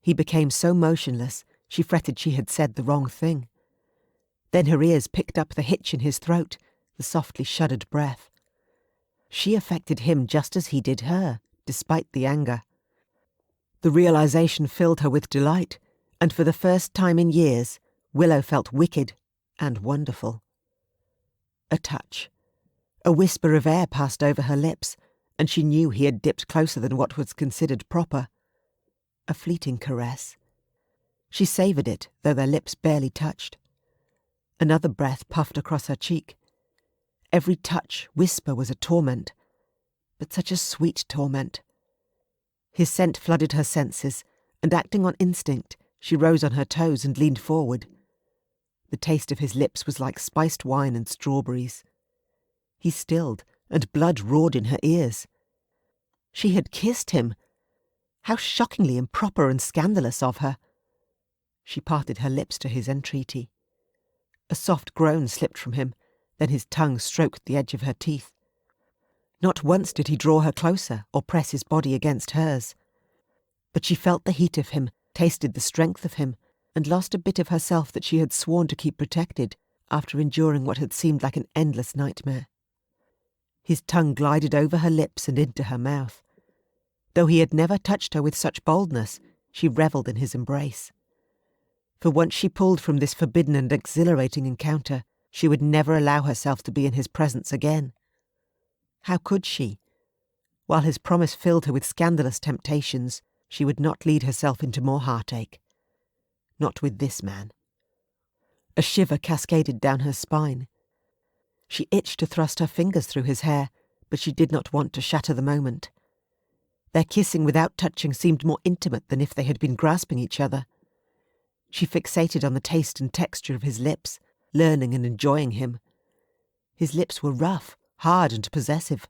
He became so motionless, she fretted she had said the wrong thing. Then her ears picked up the hitch in his throat, the softly shuddered breath. She affected him just as he did her, despite the anger. The realization filled her with delight, and for the first time in years, Willow felt wicked and wonderful. A touch. A whisper of air passed over her lips, and she knew he had dipped closer than what was considered proper. A fleeting caress. She savoured it, though their lips barely touched. Another breath puffed across her cheek. Every touch, whisper was a torment, but such a sweet torment. His scent flooded her senses, and acting on instinct, she rose on her toes and leaned forward. The taste of his lips was like spiced wine and strawberries. He stilled, and blood roared in her ears. She had kissed him. How shockingly improper and scandalous of her. She parted her lips to his entreaty. A soft groan slipped from him, then his tongue stroked the edge of her teeth. Not once did he draw her closer or press his body against hers. But she felt the heat of him, tasted the strength of him, and lost a bit of herself that she had sworn to keep protected after enduring what had seemed like an endless nightmare. His tongue glided over her lips and into her mouth. Though he had never touched her with such boldness, she revelled in his embrace. For once she pulled from this forbidden and exhilarating encounter, she would never allow herself to be in his presence again. How could she? While his promise filled her with scandalous temptations, she would not lead herself into more heartache. Not with this man. A shiver cascaded down her spine. She itched to thrust her fingers through his hair, but she did not want to shatter the moment. Their kissing without touching seemed more intimate than if they had been grasping each other. She fixated on the taste and texture of his lips, learning and enjoying him. His lips were rough, hard and possessive.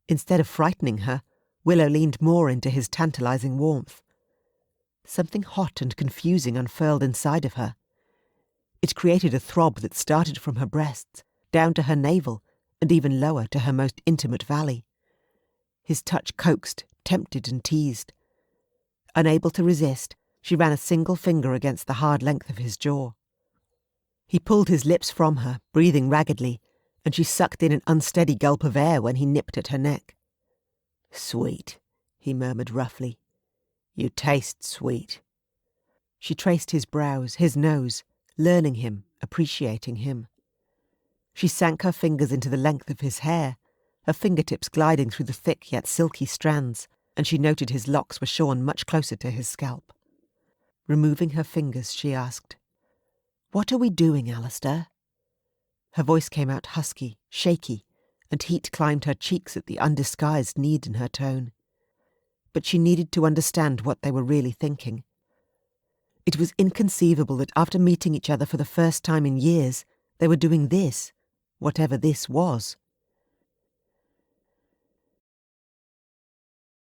Instead of frightening her, Willow leaned more into his tantalizing warmth. Something hot and confusing unfurled inside of her. It created a throb that started from her breasts, down to her navel, and even lower to her most intimate valley. His touch coaxed, tempted and teased. Unable to resist, she ran a single finger against the hard length of his jaw. He pulled his lips from her, breathing raggedly, and she sucked in an unsteady gulp of air when he nipped at her neck. "Sweet," he murmured roughly. "You taste sweet." She traced his brows, his nose, learning him, appreciating him. She sank her fingers into the length of his hair, her fingertips gliding through the thick yet silky strands, and she noted his locks were shorn much closer to his scalp. Removing her fingers, she asked, "What are we doing, Alasdair?" Her voice came out husky, shaky, and heat climbed her cheeks at the undisguised need in her tone. But she needed to understand what they were really thinking. It was inconceivable that after meeting each other for the first time in years, they were doing this, whatever this was.